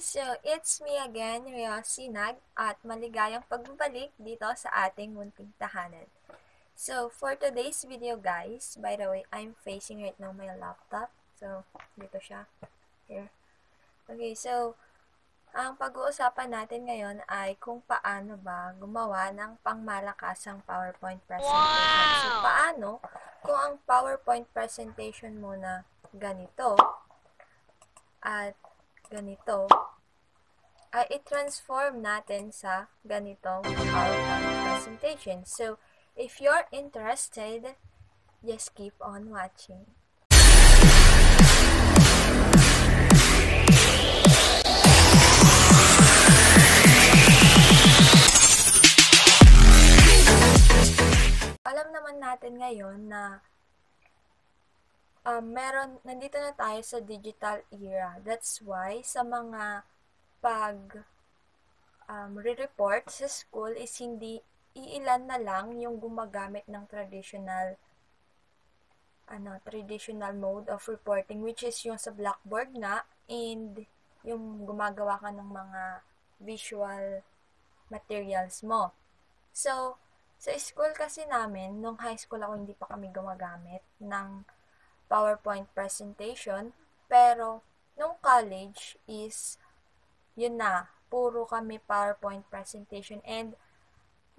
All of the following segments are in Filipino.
So it's me again, Ria Sinag, at maligayang pagbabalik dito sa ating munting tahanan. So for today's video guys, by the way, I'm facing right now my laptop. So dito siya. Here. Okay, so ang pag-uusapan natin ngayon ay kung paano ba gumawa ng pangmalakasang PowerPoint presentation. So paano kung ang PowerPoint presentation mo na ganito at ganito, ay i-transform natin sa ganitong PowerPoint presentation. So, if you're interested, just keep on watching. Alam naman natin ngayon na nandito na tayo sa digital era. That's why sa mga re-report sa school is hindi iilan na lang yung gumagamit ng traditional mode of reporting, which is yung sa blackboard nga and yung gumagawa ka ng mga visual materials mo. So, sa school kasi namin, nung high school ako, hindi pa kami gumagamit ng PowerPoint presentation, pero nung college is yun na, puro kami PowerPoint presentation. And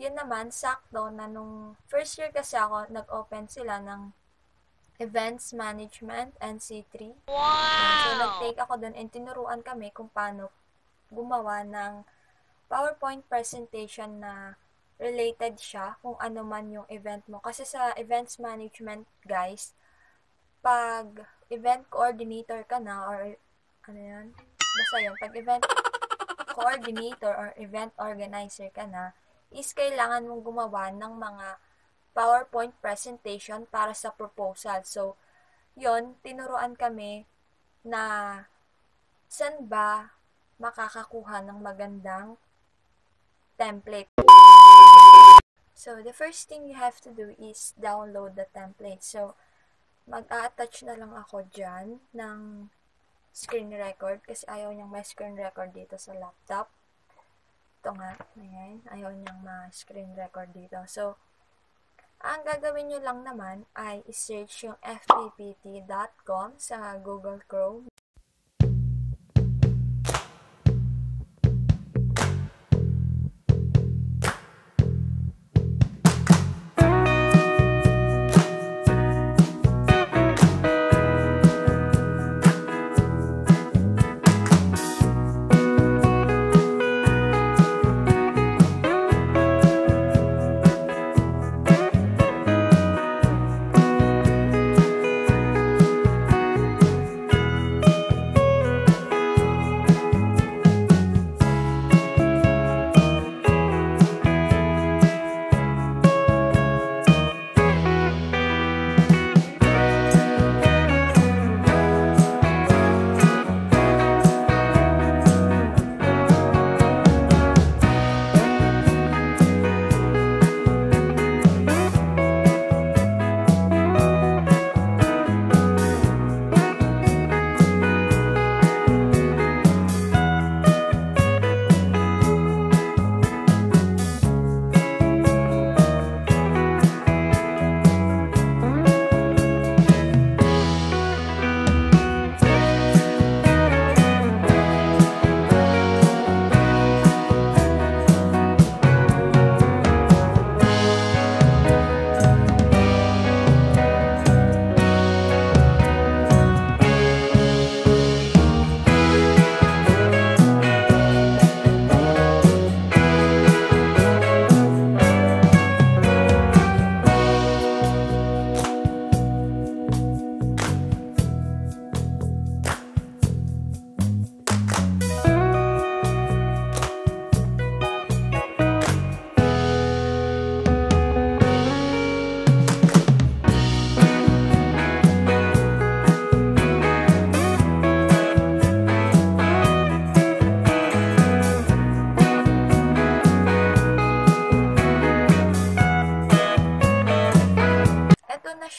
yun naman, sakto na nung first year kasi ako, nag-open sila ng Events Management, NC3. Wow! So, nag-take ako dun and tinuruan kami kung paano gumawa ng PowerPoint presentation na related siya kung ano man yung event mo. Kasi sa Events Management, guys, pag event coordinator ka na or ano yun? Basta yun, pag event coordinator or event organizer ka na, is kailangan mong gumawa ng mga PowerPoint presentation para sa proposal. So, yun, tinuruan kami na saan ba makakakuha ng magandang template. So, the first thing you have to do is download the template. So, mag-a-attach na lang ako dyan ng screen record kasi ayaw niyang may screen record dito sa laptop. Ito nga, ayan, ayaw niyang ma-screen record dito. So, ang gagawin nyo lang naman ay i-search yung fppt.com sa Google Chrome.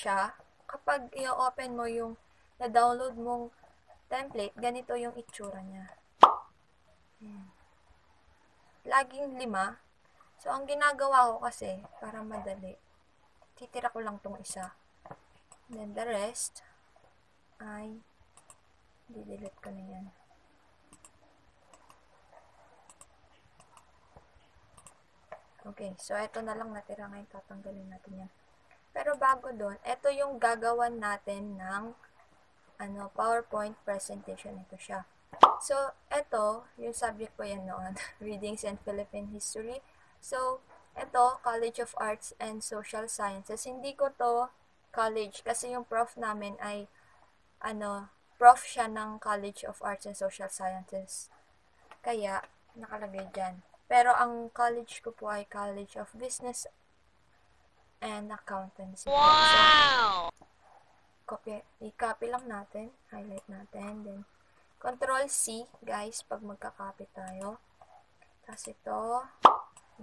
siya, kapag i-open mo yung na-download mong template, ganito yung itsura niya. Ayan. Laging 5. So, ang ginagawa ko kasi, para madali, titira ko lang tong isa. Then, the rest ay di-delete ko na yan. Okay, so ito na lang natira ngayon, tatanggalin natin yan. Pero bago doon, ito yung gagawan natin ng PowerPoint presentation. Ito siya. So, ito, yung subject ko yan noon, Readings and Philippine History. So, ito, College of Arts and Social Sciences. Hindi ko to college kasi yung prof namin ay, prof siya ng College of Arts and Social Sciences. Kaya, nakalagay dyan. Pero ang college ko po ay College of Business and Accountancy. Wow! So, i-copy lang natin, highlight natin, then Control C, guys, pag magka-copy tayo. Tapos ito,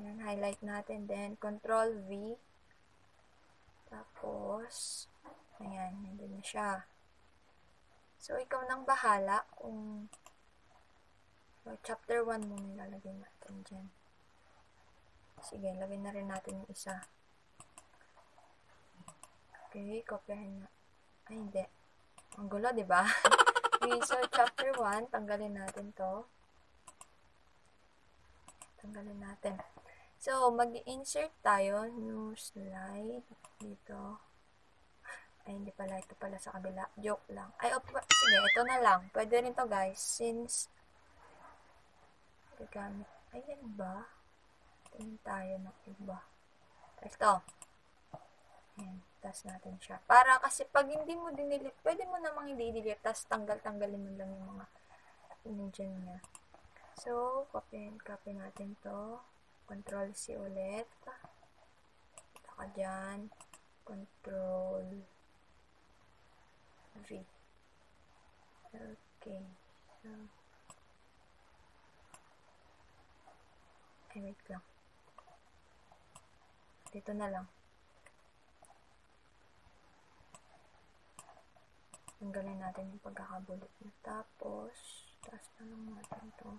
yan, highlight natin, then Control V. Tapos, ayan, nandun na siya. So, ikaw nang bahala kung chapter 1 muna ilalagay natin dyan. Sige, lagay na rin natin yung isa. Okay, kopyahin na. Ay, hindi. Ang gulo, diba? Okay, so chapter 1, tanggalin natin to. Tanggalin natin. So, mag-insert tayo. New slide. Dito. Ay, hindi pala. Ito pala sa kabila. Joke lang. Ay, sige, ito na lang. Pwede rin to, guys. Since, gagamit. Ayan ba? Tingin tayo ng iba. Ito. Ayan. Tas natin siya. Para kasi pag hindi mo dinilit, pwede mo namang hindi delete. Tas tanggal-tanggalin mo lang yung mga dyan niya. So, copy natin to. Control C ulit. Ito ka dyan. Control V. Okay. So, ay, wait lang. Dito na lang. Tanggalin natin yung pagkakabulit na. Tapos, taas na lang natin to.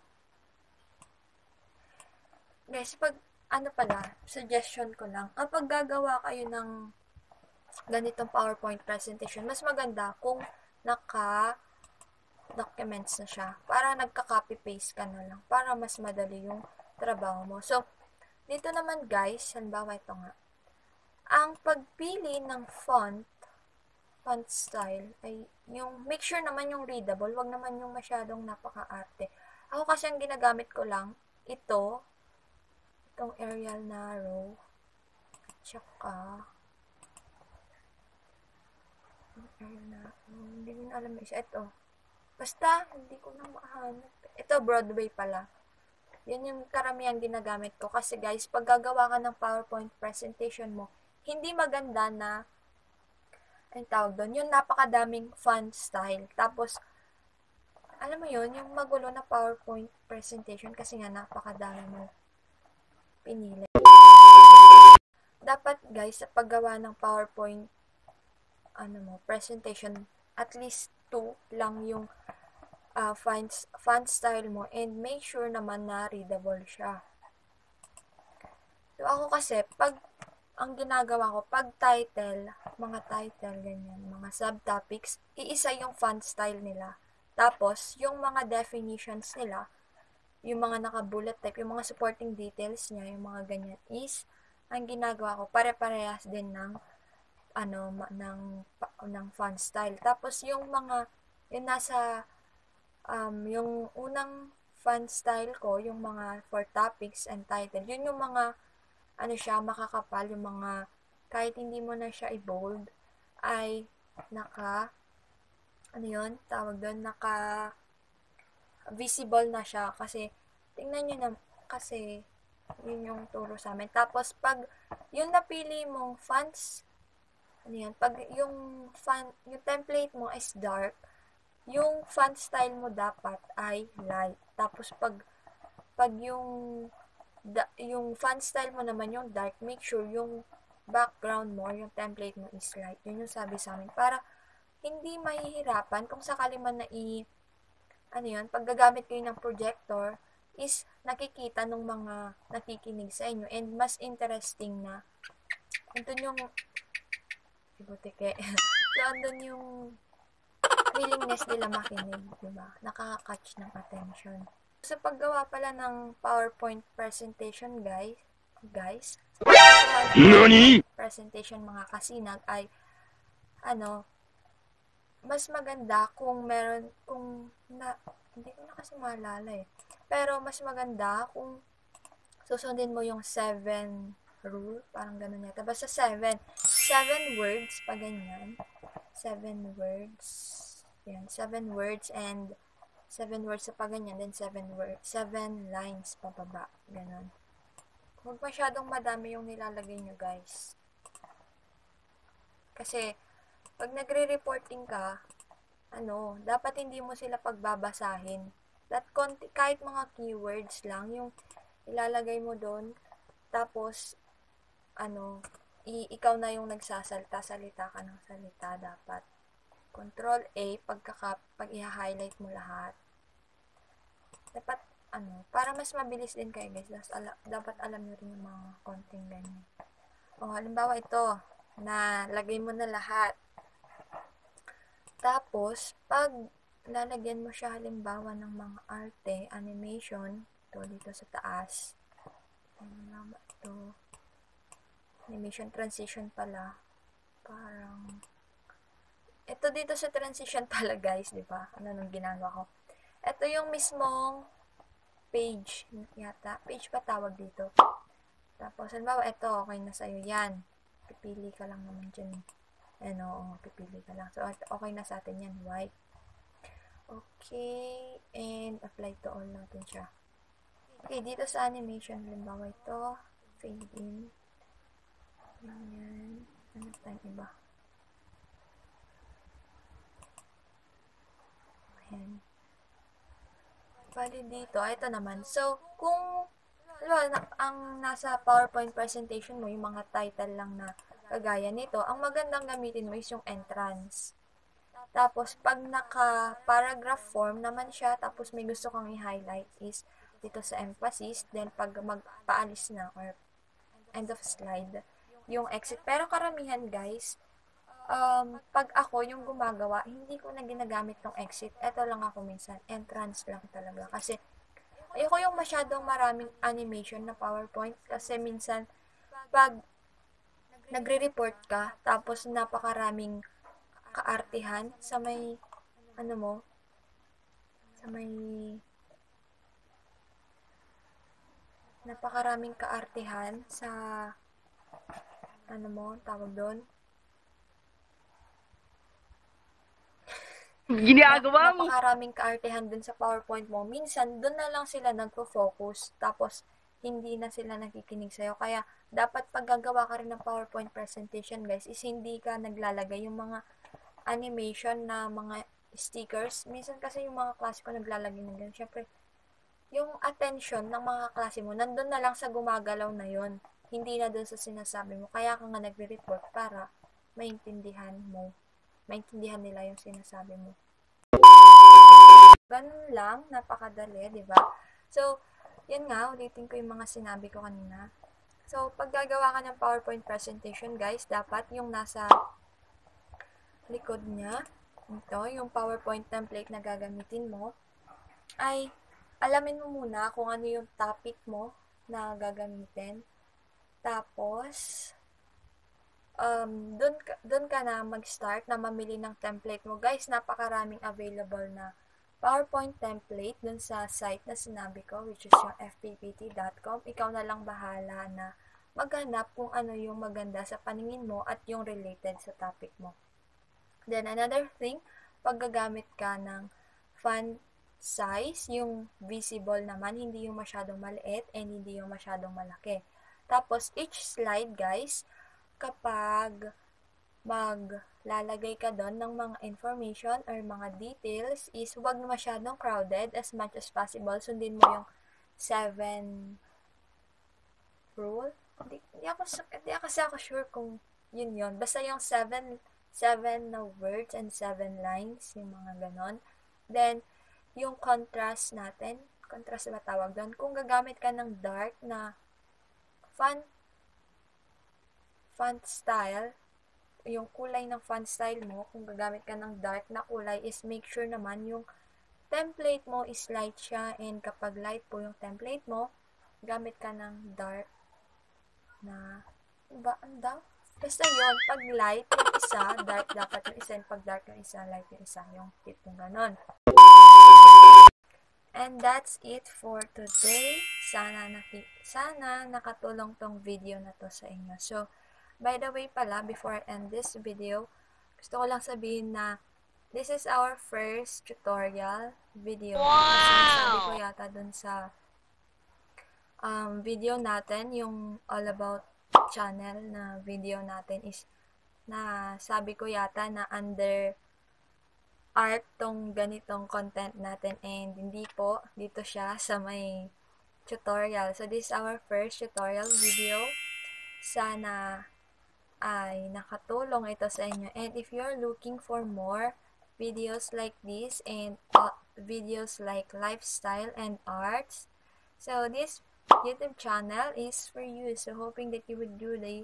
Guys, pag, suggestion ko lang, kapag gagawa kayo ng ganitong PowerPoint presentation, mas maganda kung naka-documents na siya. Para nagka-copy-paste ka na lang. Para mas madali yung trabaho mo. So, dito naman guys, halimbawa ito nga. Ang pagpili ng font style, ay yung, make sure naman yung readable, wag naman yung masyadong napaka-arte. Ako kasi ang ginagamit ko lang, itong Arial Narrow, tsaka, hindi ko na alam yung isa, ito. Basta, hindi ko na mahanap. Ito, Broadway pala. Yan yung karamihan ginagamit ko. Kasi guys, pag gagawa ka ng PowerPoint presentation mo, hindi maganda na, ang tawag doon, yung napakadaming font style. Tapos, alam mo yun, yung magulo na PowerPoint presentation kasi nga napakadami mo pinili. Dapat guys, sa paggawa ng PowerPoint presentation, at least 2 lang yung font style mo, and make sure naman na readable siya. So, ako kasi, pag ang ginagawa ko, pag mga title, ganyan, mga subtopics, iisa yung font style nila. Tapos, yung mga definitions nila, yung mga naka-bullet type, yung mga supporting details niya, yung mga ganyan is, ang ginagawa ko, pare-parehas din ng, ng font style. Tapos, yung mga, yung nasa, yung unang font style ko, yung mga for topics and title, yun yung mga, makakapal, yung mga, kahit hindi mo na siya i-bold, ay, visible na siya, kasi, tingnan nyo na, kasi, yun yung turo sa amin. Tapos, pag, yung napili mong fonts, pag yung template mo is dark, yung font style mo dapat ay light. Tapos, pag yung font style mo naman yung dark, make sure yung background mo, yung template mo is light. Yun yung sabi sa amin. Para, hindi mahihirapan kung sakali man na pag gagamit kayo ng projector, is nakikita ng mga nakikinig sa inyo and mas interesting na andun yung ibutike. So, andun yung willingness nila makinig, diba? Nakaka-catch ng attention. Sa paggawa pala ng PowerPoint presentation, guys, NANI? Presentation mga kasinag ay, mas maganda kung hindi ko na kasi maalala eh. Pero mas maganda kung susundin mo yung 7 rule, parang ganun yata. Basta 7 words, pa ganyan. 7 words. Yan, 7 words and 7 words sa paganyan, then 7 lines pababa. Ganon. Huwag masyadong madami yung nilalagay nyo, guys. Kasi, pag nagre-reporting ka, dapat hindi mo sila pagbabasahin. Kahit mga keywords lang, yung ilalagay mo doon, tapos, ikaw na yung nagsasalita, salita ka ng salita dapat. Control A, pag i-highlight mo lahat. Dapat, para mas mabilis din kayo guys, dapat alam nyo rin yung mga konting ganyan. Halimbawa ito, na lagay mo na lahat. Tapos, pag lalagyan mo siya halimbawa ng mga arte, animation, dito sa taas. Ito. Animation transition pala. Parang, ito dito sa transition pala guys, di ba? Ano nung ginagawa ko? Ito yung mismong page yata. Page pa tawag dito. Tapos, halimbawa, ito, okay na sa'yo yan. Pipili ka lang naman dyan. Pipili ka lang. So, okay na sa atin yan. White. Okay. And, apply to all natin siya. Okay, dito sa animation, halimbawa ito, fade in. Ganyan. Ano tayong iba? Ayan. Bali dito, ito naman. So, kung ang nasa PowerPoint presentation mo, yung mga title lang na kagaya nito, ang magandang gamitin mo is yung entrance. Tapos, pag naka-paragraph form naman siya, tapos may gusto kang i-highlight is dito sa emphasis, then pag magpaalis na or end of slide, yung exit. Pero karamihan guys, pag ako yung gumagawa, hindi ko na ginagamit ng exit. Ito lang ako minsan, entrance lang talaga. Kasi, ayoko yung masyadong maraming animation na PowerPoint. Kasi minsan, pag nagre-report ka, tapos napakaraming kaartihan sa may, napakaraming kaartihan sa, tawag doon, ginagawa mo. Napakaraming kaartehan dun sa PowerPoint mo. Minsan, dun na lang sila nagpo-focus. Tapos, hindi na sila nakikinig sa'yo. Kaya, dapat pag gagawa ka rin ng PowerPoint presentation, guys, is hindi ka naglalagay yung mga animation na mga stickers. Minsan kasi yung mga klase ko naglalagay ng ganun. Siyempre, yung attention ng mga klase mo, nandun na lang sa gumagalaw na yon, hindi na dun sa sinasabi mo. Kaya ka nga nagre-report para maintindihan nila yung sinasabi mo. Ganun lang, napakadali, di ba? So, yun nga, ulitin ko yung mga sinabi ko kanina. So, pag gagawa ka ng PowerPoint presentation, guys, dapat yung nasa likod niya, ito, yung PowerPoint template na gagamitin mo, ay alamin mo muna kung ano yung topic mo na gagamitin. Tapos, doon ka na mag-start na mamili ng template mo. Guys, napakaraming available na PowerPoint template dun sa site na sinabi ko, which is yung fppt.com. Ikaw na lang bahala na maghanap kung ano yung maganda sa paningin mo at yung related sa topic mo. Then, another thing, pag gagamit ka ng font size, yung visible naman, hindi yung masyadong maliit and hindi yung masyadong malaki. Tapos, each slide, guys, kapag maglalagay ka doon ng mga information or mga details is huwag masyadong crowded, as much as possible. Sundin mo yung 7 rule. Hindi ako sure kung yun. Basta yung 7 na words and 7 lines, yung mga ganon. Then, yung contrast natin, Contrast ba tawag doon? Kung gagamit ka ng dark na font style, yung kulay ng font style mo, kung gagamit ka ng dark na kulay, is make sure naman yung template mo is light siya, and kapag light po yung template mo, gamit ka ng dark na, basta yun, pag light yung isa, dark dapat yung isa, and pag dark yung isa, light yung isa, yung tipong ganon. And that's it for today. Sana nakatulong tong video na to sa inyo. So, by the way pala, before I end this video, gusto ko lang sabihin na this is our first tutorial video. Kasi sabi ko yata dun sa video natin, yung all about channel na video natin is na sabi ko yata na under art tong ganitong content natin, and hindi po dito siya sa may tutorial. So this is our first tutorial video. Sana ay nakatulong ito sa inyo, and if you're looking for more videos like this and videos like lifestyle and arts, so this YouTube channel is for you. So hoping that you would do the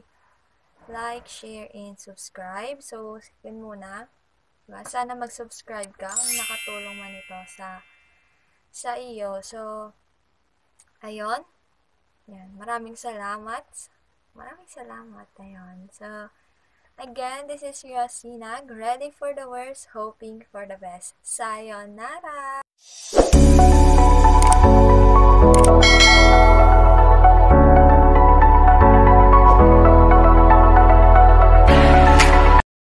like, share, and subscribe. So yun muna. Sana mag-subscribe ka kung nakatulong man ito sa iyo. So, ayun. Yan. Maraming salamat. Ayun. So, again, this is Yosinag, ready for the worst, hoping for the best. Sayonara!